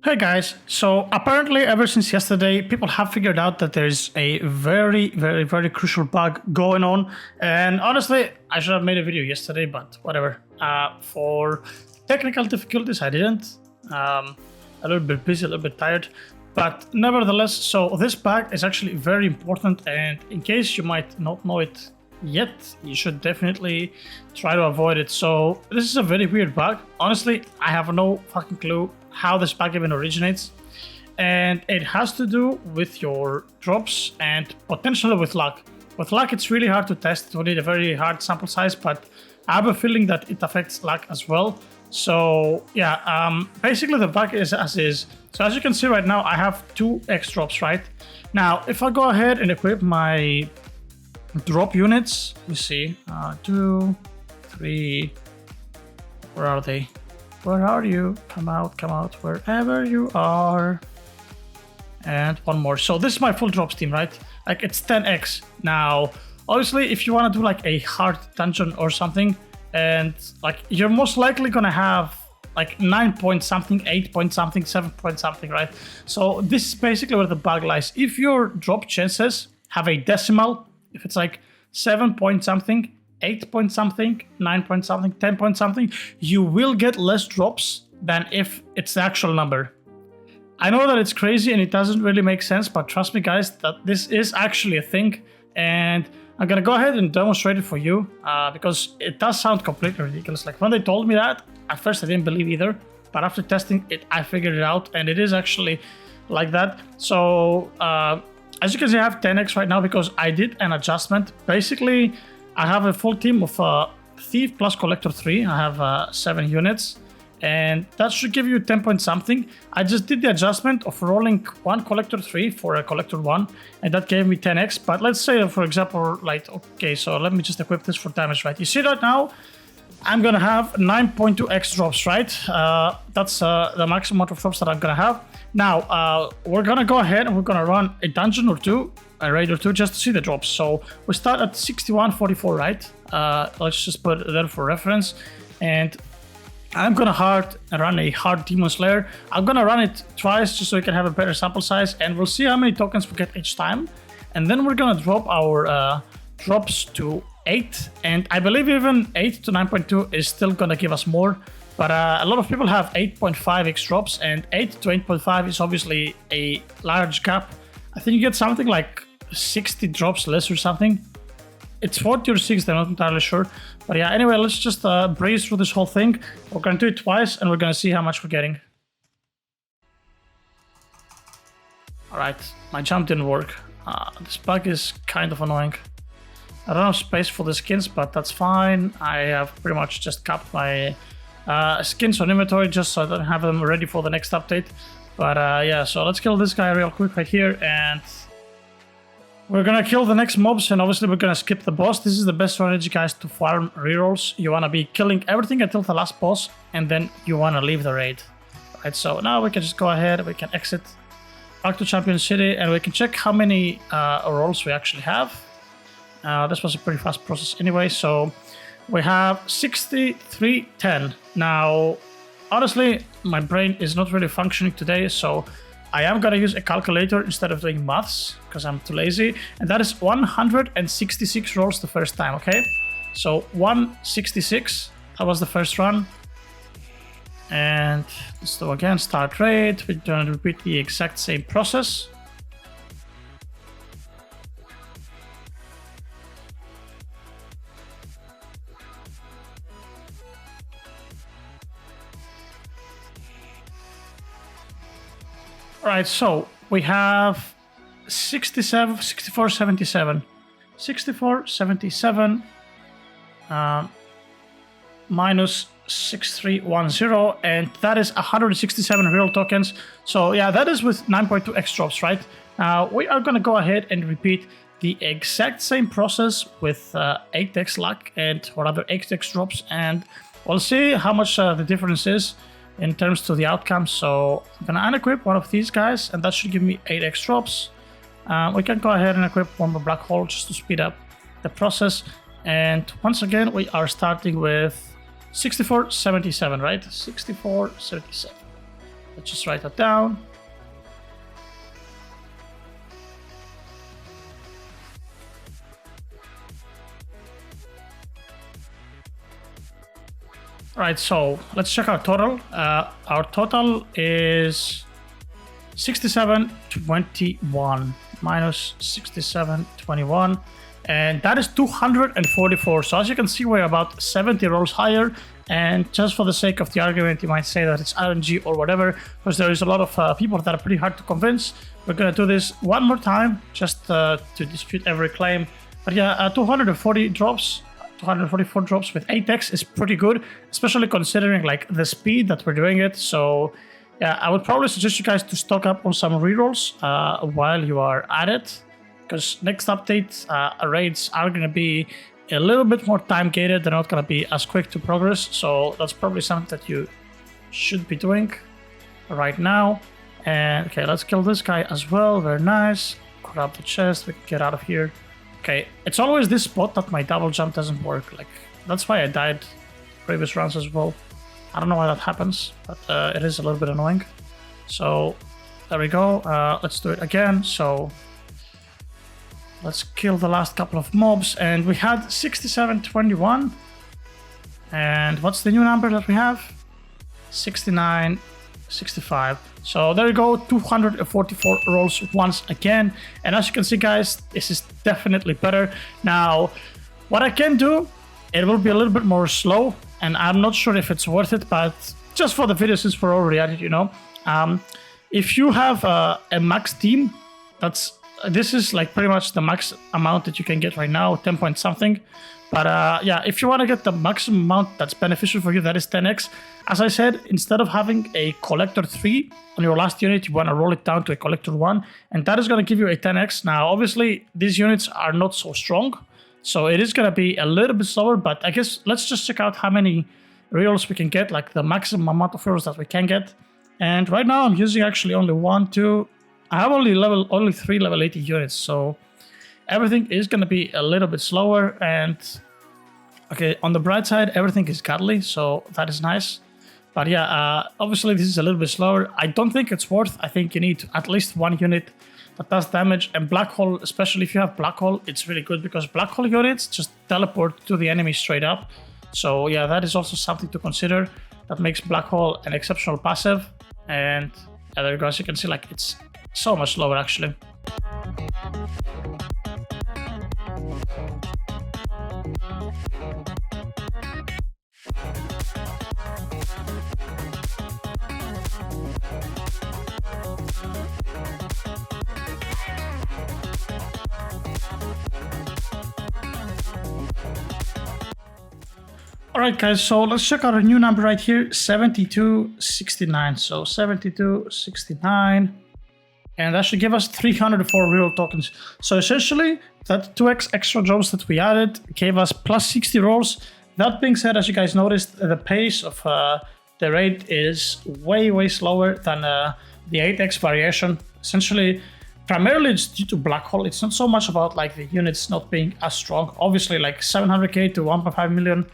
Hey guys, so apparently ever since yesterday, people have figured out that there's a very crucial bug going on. And honestly, I should have made a video yesterday, but whatever. For technical difficulties, I didn't. A little bit busy, a little bit tired. But nevertheless, so this bug is actually very important. And in case you might not know it yet, you should definitely try to avoid it. So this is a very weird bug. Honestly, I have no fucking clue how this bug even originates, and it has to do with your drops and potentially with luck. With luck, it's really hard to test. It will need a very hard sample size, but I have a feeling that it affects luck as well. So yeah, basically the bug is as is. So as you can see right now, I have 2 X drops, right? Now, if I go ahead and equip my drop units, we see 2, 3, where are they? Where are you? Come out, wherever you are. And one more. So this is my full drops team, right? Like it's 10x. Now, obviously, if you want to do like a hard dungeon or something, and like you're most likely gonna have like 9 point something, 8 point something, 7 point something, right? So this is basically where the bug lies. If your drop chances have a decimal, if it's like 7 point something, 8 point something, 9 point something, 10 point something, you will get less drops than if it's the actual number. I know that it's crazy and it doesn't really make sense, but trust me guys, that this is actually a thing, and I'm gonna go ahead and demonstrate it for you because it does sound completely ridiculous. Like when they told me that, at first I didn't believe either, but after testing it, I figured it out, and it is actually like that. So as you can see, I have 10x right now because I did an adjustment. Basically, I have a full team of Thief plus Collector 3. I have 7 units, and that should give you 10 point something. I just did the adjustment of rolling 1 Collector 3 for a Collector 1, and that gave me 10x. But let's say, for example, like, okay, so let me just equip this for damage, right? You see right now, I'm gonna have 9.2x drops, right? That's the maximum amount of drops that I'm gonna have. Now, we're gonna go ahead and we're gonna run a dungeon or two, a raid or two, just to see the drops. So we start at 6144, right? Let's just put it there for reference. And I'm gonna run a hard Demon Slayer. I'm gonna run it twice just so we can have a better sample size, and we'll see how many tokens we get each time. And then we're gonna drop our drops to 8, and I believe even 8 to 9.2 is still gonna give us more. But a lot of people have 8.5x drops, and 8 to 8.5 is obviously a large gap. I think you get something like 60 drops less or something. It's 40 or 60, I'm not entirely sure. But yeah, anyway, let's just breeze through this whole thing. We're gonna do it twice, and we're gonna see how much we're getting. Alright, my jump didn't work. This bug is kind of annoying. I don't have space for the skins, but that's fine. I have pretty much just capped my skins on inventory just so I don't have them ready for the next update. But yeah, so let's kill this guy real quick right here, and we're gonna kill the next mobs, and obviously we're gonna skip the boss. This is the best strategy, guys, to farm rerolls. You wanna be killing everything until the last boss, and then you wanna leave the raid. Right, so now we can just go ahead, we can exit back to Champion City, and we can check how many rolls we actually have. This was a pretty fast process anyway, so we have 6310. Now, honestly, my brain is not really functioning today, so I am gonna use a calculator instead of doing maths because I'm too lazy, and that is 166 rolls the first time, okay? So 166, that was the first run. And let's do again, start raid. We're gonna repeat the exact same process. Alright, so we have 6477 minus 6310, and that is 167 real tokens. So yeah, that is with 9.2x drops, right? Now we are gonna go ahead and repeat the exact same process with 8x luck and whatever 8x drops, and we'll see how much the difference is in terms to the outcome. So I'm gonna unequip one of these guys, and that should give me 8x drops. We can go ahead and equip one more black hole just to speed up the process. And once again, we are starting with 6477, right? 6477. Let's just write that down. Right, so let's check our total. Our total is 6721 minus 6721, and that is 244. So as you can see, we're about 70 rolls higher. And just for the sake of the argument, you might say that it's RNG or whatever, because there is a lot of people that are pretty hard to convince. We're gonna do this one more time just to dispute every claim. But yeah, 240 drops. 244 drops with 8x is pretty good, especially considering like the speed that we're doing it. So yeah, I would probably suggest you guys to stock up on some rerolls while you are at it, because next update raids are going to be a little bit more time gated. They're not going to be as quick to progress, so that's probably something that you should be doing right now. And okay, let's kill this guy as well. Very nice. Grab the chest. We can get out of here. Okay, it's always this spot that my double jump doesn't work. Like, that's why I died previous rounds as well. I don't know why that happens, but it is a little bit annoying. So there we go. Let's do it again. So let's kill the last couple of mobs, and we had 6721. And what's the new number that we have? 6965. So there you go, 244 rolls once again. And as you can see, guys, this is definitely better. Now, what I can do, it will be a little bit more slow, and I'm not sure if it's worth it, but just for the video, since we're already at it, you know, if you have a max team, this is like pretty much the max amount that you can get right now, 10 point something. But yeah, if you want to get the maximum amount that's beneficial for you, that is 10x. As I said, instead of having a collector 3 on your last unit, you want to roll it down to a collector 1, and that is going to give you a 10x. Now, obviously, these units are not so strong, so it is going to be a little bit slower, but I guess let's just check out how many rerolls we can get, like the maximum amount of rerolls that we can get. And right now, I'm using actually only 1, 2... I have only 3 level 80 units, so everything is going to be a little bit slower. And okay, on the bright side, everything is godly, so that is nice. But yeah, obviously this is a little bit slower. I don't think it's worth. I think you need at least 1 unit that does damage. And black hole, especially if you have black hole, it's really good because black hole units just teleport to the enemy straight up. So yeah, that is also something to consider. That makes black hole an exceptional passive. And yeah, there you go. As you can see, like, it's so much slower actually. Alright guys, so let's check out our new number right here, 7269. So 7269. And that should give us 304 real tokens. So essentially, that 2x extra jobs that we added gave us plus 60 rolls. That being said, as you guys noticed, the pace of the raid is way slower than the 8x variation. Essentially, primarily it's due to black hole. It's not so much about like the units not being as strong. Obviously, like 700k to 1.5 million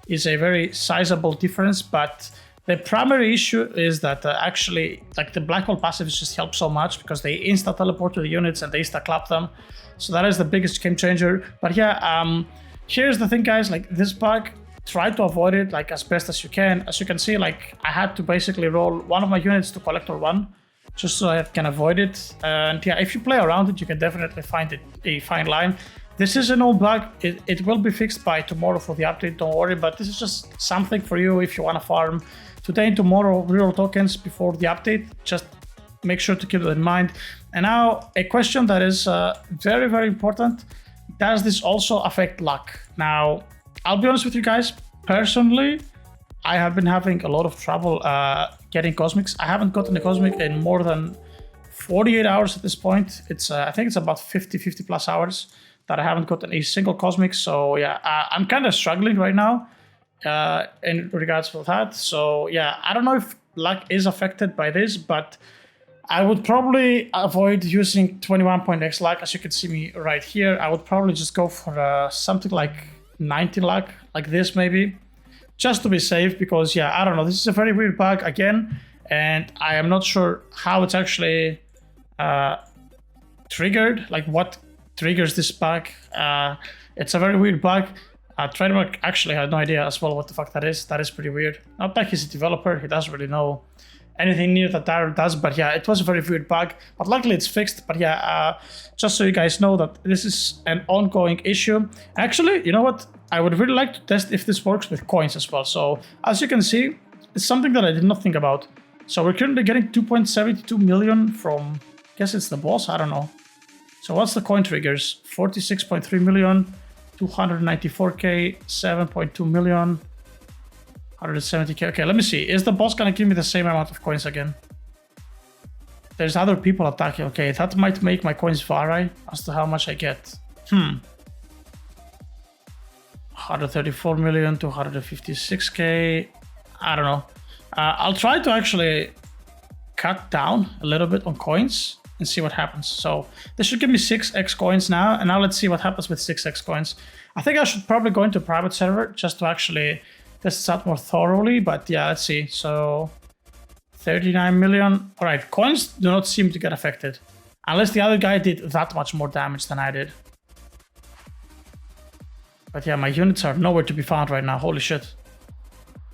is a very sizable difference, but the primary issue is that actually, like, the black hole passives just help so much because they insta teleport to the units and they insta clap them. So that is the biggest game changer. But yeah, here's the thing, guys. Like, this bug, try to avoid it like as best as you can. As you can see, like, I had to basically roll one of my units to collector 1 just so I can avoid it. And yeah, if you play around it, you can definitely find it a fine line. This is an old bug. It will be fixed by tomorrow for the update, don't worry. But this is just something for you if you want to farm today and tomorrow reroll tokens before the update. Just make sure to keep it in mind. And now, a question that is very important. Does this also affect luck? Now, I'll be honest with you guys. Personally, I have been having a lot of trouble getting cosmics. I haven't gotten a cosmic in more than 48 hours at this point. It's I think it's about 50 plus hours that I haven't gotten a single cosmic. So yeah, I'm kind of struggling right now in regards to that. So yeah, I don't know if luck is affected by this, but I would probably avoid using 21.x luck. As you can see me right here, I would probably just go for something like 90 luck, like this maybe, just to be safe. Because yeah, I don't know, this is a very weird bug. Again, and I am not sure how it's actually triggered, like what triggers this bug. It's a very weird bug. Trademark actually had no idea as well what the fuck that is. That is pretty weird. Not like he's a developer, he doesn't really know anything new that Darren does, but yeah, it was a very weird bug, but luckily it's fixed. But yeah, just so you guys know that this is an ongoing issue. Actually, you know what? I would really like to test if this works with coins as well. So as you can see, it's something that I did not think about. So we're currently getting 2.72 million from, I guess it's the boss, I don't know. So what's the coin triggers? 46.3 million, 294k, 7.2 million, 170k. Okay, let me see. Is the boss gonna give me the same amount of coins again? There's other people attacking. Okay, that might make my coins vary as to how much I get. 134 million, 256k. I don't know. I'll try to actually cut down a little bit on coins and see what happens. So this should give me 6x coins now, and now let's see what happens with 6x coins. I think I should probably go into a private server just to actually test this out more thoroughly, but yeah, let's see. So 39 million. All right, coins do not seem to get affected unless the other guy did that much more damage than I did. But yeah, my units are nowhere to be found right now. Holy shit.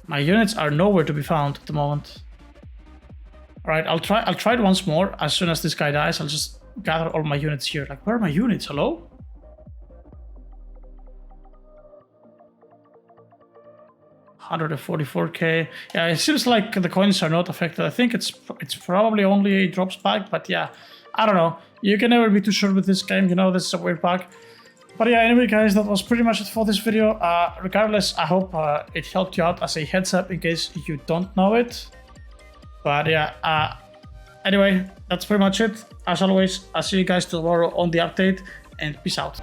My units are nowhere to be found at the moment. All right, I'll try it once more. As soon as this guy dies, I'll just gather all my units here. Like, where are my units? Hello? $144k. Yeah, it seems like the coins are not affected. I think it's probably only a drops bug, but yeah, I don't know. You can never be too sure with this game. You know, this is a weird bug. But yeah, anyway, guys, that was pretty much it for this video. Regardless, I hope it helped you out as a heads up in case you don't know it. But yeah, anyway, that's pretty much it. As always, I'll see you guys tomorrow on the update, and peace out.